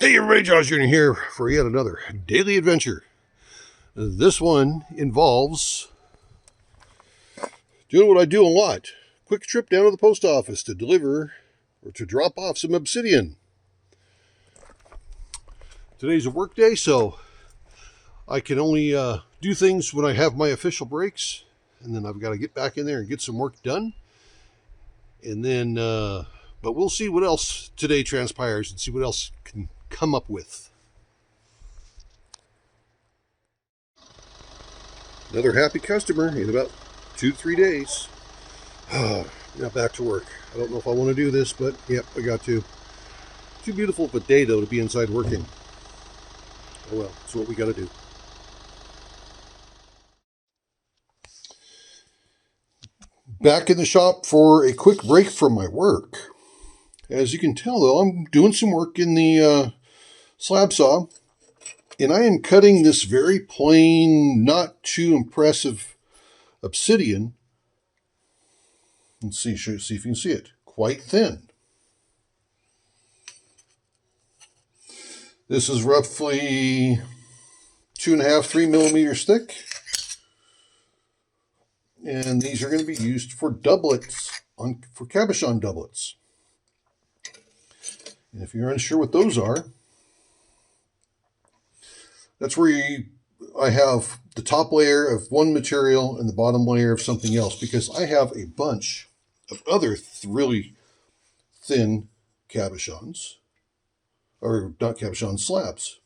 Hey everybody, JawsJr here for yet another daily adventure. This one involves doing what I do a lot. Quick trip down to the post office to deliver or to drop off some Obsidian. Today's a work day, so I can only do things when I have my official breaks, and then I've got to get back in there and get some work done. And then, but we'll see what else today transpires and see what else can come up with. Another happy customer in about 2-3 days. Now back to work. I don't know if I want to do this, but yep, I got to. Too beautiful of a day though to be inside working. Oh well, it's what we got to do. Back in the shop for a quick break from my work. As you can tell though, I'm doing some work in the slab saw, and I am cutting this very plain, not too impressive obsidian. Let's see if you can see it. Quite thin. This is roughly 2.5, 3 millimeters thick. And these are going to be used for doublets, for cabochon doublets. And if you're unsure what those are, that's where I have the top layer of one material and the bottom layer of something else, because I have a bunch of other really thin cabochons, or not cabochon, slabs.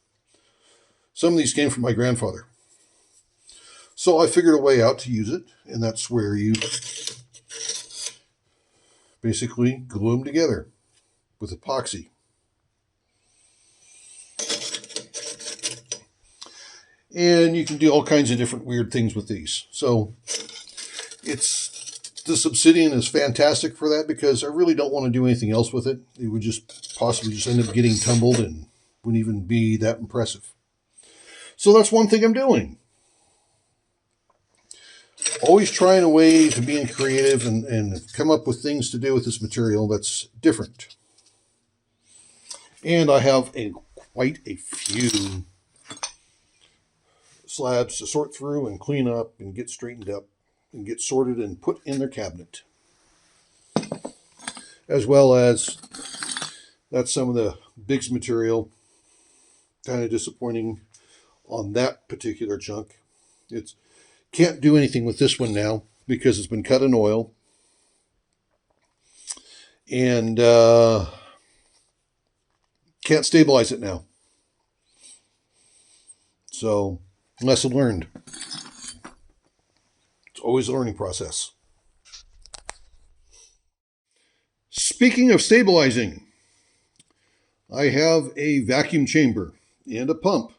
Some of these came from my grandfather. So I figured a way out to use it, and that's where you basically glue them together with epoxy. And you can do all kinds of different weird things with these. So this obsidian is fantastic for that, because I really don't want to do anything else with it. It would just possibly just end up getting tumbled and wouldn't even be that impressive. So that's one thing I'm doing. Always trying a way to being creative and come up with things to do with this material that's different. And I have quite a few slabs to sort through and clean up and get straightened up and get sorted and put in their cabinet. As well as, that's some of the Biggs material. Kind of disappointing on that particular chunk. Can't do anything with this one now because it's been cut in oil. And can't stabilize it now. So, lesson learned. It's always a learning process. Speaking of stabilizing, I have a vacuum chamber and a pump.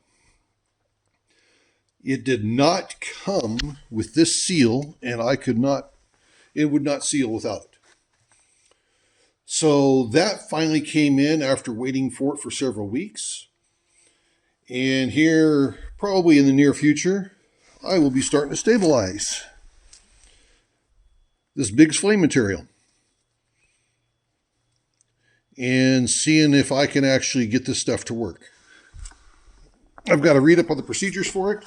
It did not come with this seal, and it would not seal without it. So that finally came in after waiting for it for several weeks. And here, probably in the near future, I will be starting to stabilize this Biggs flame material and seeing if I can actually get this stuff to work. I've got to read up on the procedures for it,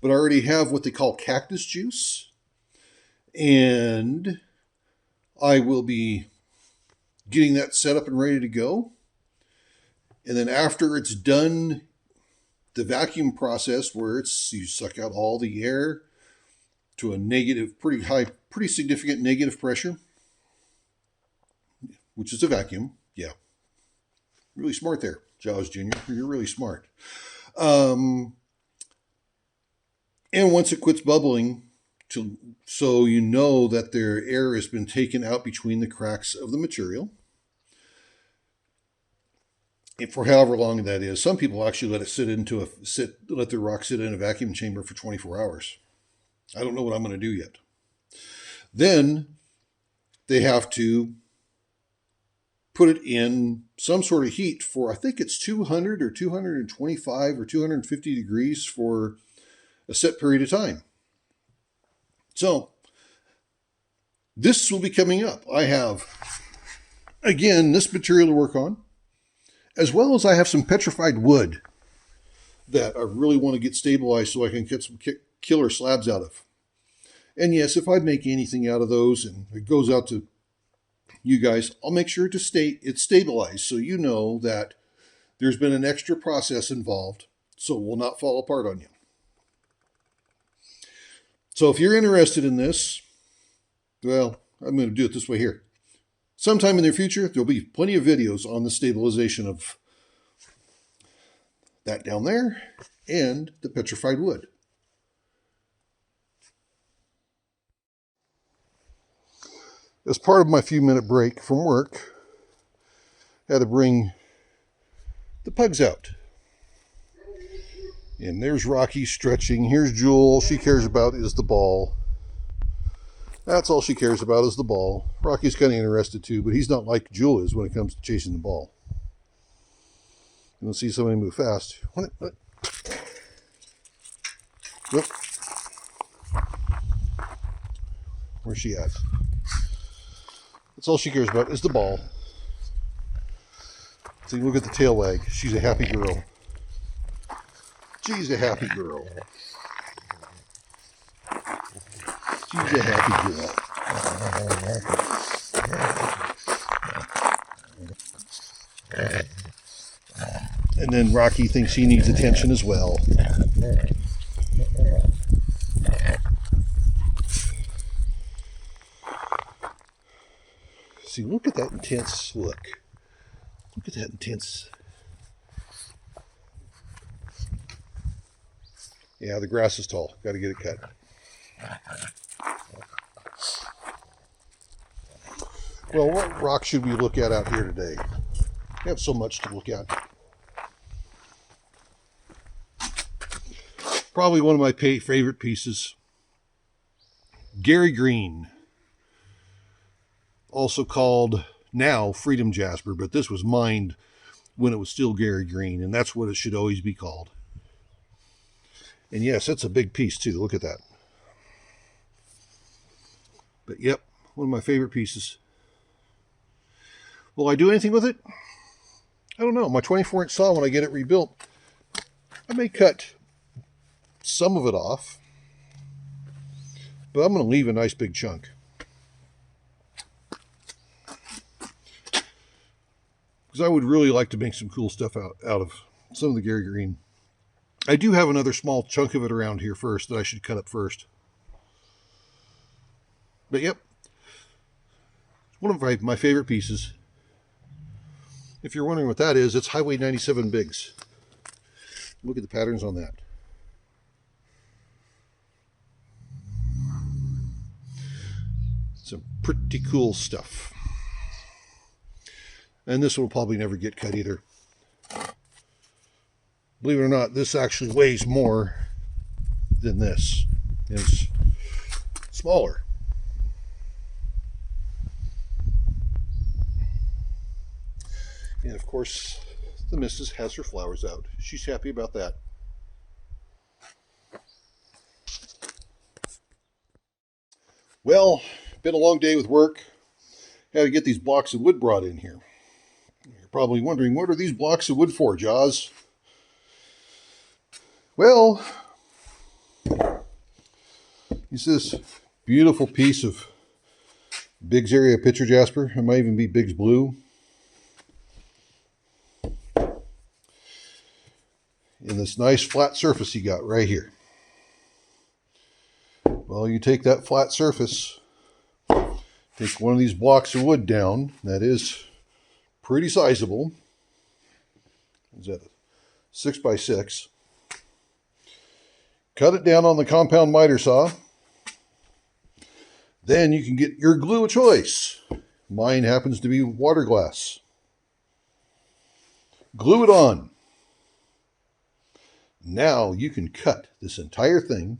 but I already have what they call cactus juice, and I will be getting that set up and ready to go. And then after it's done, the vacuum process where you suck out all the air to a negative, pretty significant negative pressure, which is a vacuum. Yeah. Really smart there, JawsJr. You're really smart. And once it quits bubbling, so you know that their air has been taken out between the cracks of the material, and for however long that is. Some people actually let it let their rock sit in a vacuum chamber for 24 hours. I don't know what I'm going to do yet. Then they have to put it in some sort of heat for, I think it's 200 or 225 or 250 degrees for a set period of time. So this will be coming up. I have, again, this material to work on, As well as I have some petrified wood that I really want to get stabilized so I can get some killer slabs out of. And yes, if I make anything out of those and it goes out to you guys, I'll make sure it's stabilized so you know that there's been an extra process involved, so it will not fall apart on you. So if you're interested in this, well, I'm going to do it this way here. Sometime in the future, there'll be plenty of videos on the stabilization of that down there and the petrified wood. As part of my few-minute break from work, I had to bring the pugs out. And there's Rocky stretching. Here's Jewel. All she cares about is the ball. That's all she cares about is the ball. Rocky's kind of interested too, but he's not like Jewel is when it comes to chasing the ball. You'll see somebody move fast. Whoop. Where's she at? That's all she cares about is the ball. See, look at the tail wag. She's a happy girl. She's a happy girl. She's a happy girl. And then Rocky thinks he needs attention as well. See, look at that intense look. Look at that intense. Yeah, the grass is tall. Got to get it cut. Well, what rock should we look at out here today? We have so much to look at. Probably one of my favorite pieces. Gary Green. Also called now Freedom Jasper, but this was mined when it was still Gary Green, and that's what it should always be called. And yes, that's a big piece too. Look at that. But yep, one of my favorite pieces. Will I do anything with it? I don't know. My 24-inch saw, when I get it rebuilt, I may cut some of it off, but I'm going to leave a nice big chunk. Because I would really like to make some cool stuff out of some of the Gary Green. I do have another small chunk of it around here first that I should cut up first. But yep, one of my favorite pieces. If you're wondering what that is, it's Highway 97 Bigs. Look at the patterns on that. Some pretty cool stuff. And this will probably never get cut either. Believe it or not, this actually weighs more than this. It's smaller. And of course, the missus has her flowers out. She's happy about that. Well, been a long day with work. Had to get these blocks of wood brought in here. You're probably wondering, what are these blocks of wood for, Jaws? Well, it's this beautiful piece of Biggs area picture Jasper. It might even be Biggs blue. In this nice flat surface you got right here. Well, you take that flat surface, take one of these blocks of wood down, that is pretty sizable. Is that a 6x6? Cut it down on the compound miter saw. Then you can get your glue of choice. Mine happens to be water glass. Glue it on. Now you can cut this entire thing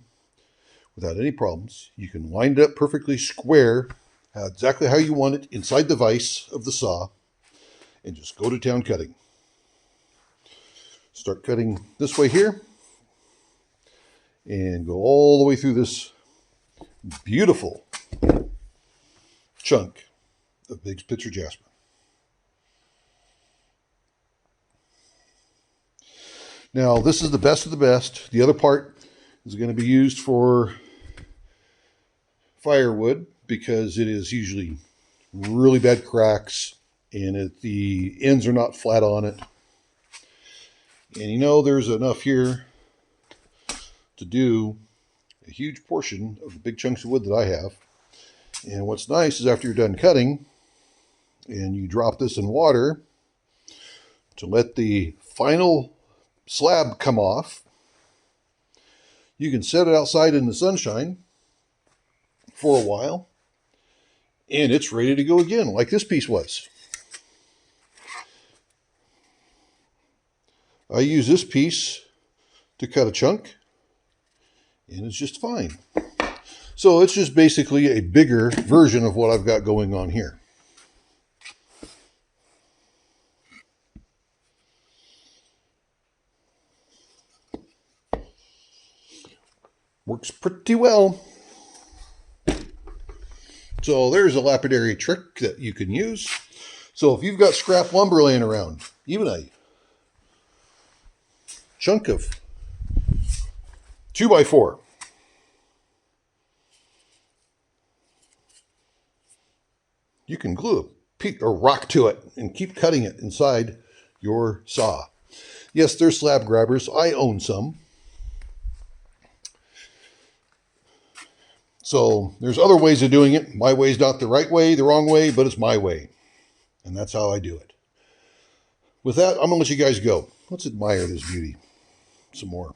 without any problems. You can line it up perfectly square, exactly how you want it inside the vise of the saw, and just go to town cutting. Start cutting this way here and go all the way through this beautiful chunk of Biggs Picture Jasper. Now, this is the best of the best. The other part is going to be used for firewood because it is usually really bad cracks and the ends are not flat on it. And you know, there's enough here to do a huge portion of the big chunks of wood that I have. And what's nice is after you're done cutting and you drop this in water to let the final slab come off, you can set it outside in the sunshine for a while and it's ready to go again, like this piece was. I use this piece to cut a chunk and it's just fine. So it's just basically a bigger version of what I've got going on here. Works pretty well. So there's a lapidary trick that you can use. So if you've got scrap lumber laying around, even a chunk of 2x4, you can glue a rock to it and keep cutting it inside your saw. Yes, there's slab grabbers. I own some. So there's other ways of doing it. My way's not the right way, the wrong way, but it's my way. And that's how I do it. With that, I'm going to let you guys go. Let's admire this beauty some more.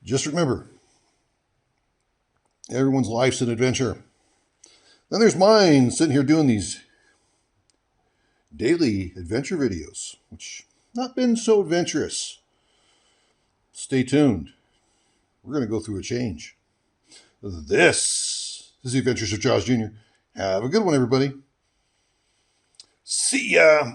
Just remember, everyone's life's an adventure. Then there's mine sitting here doing these daily adventure videos, which not been so adventurous. Stay tuned. We're going to go through a change. This is the Adventures of JawsJr. Have a good one, everybody. See ya.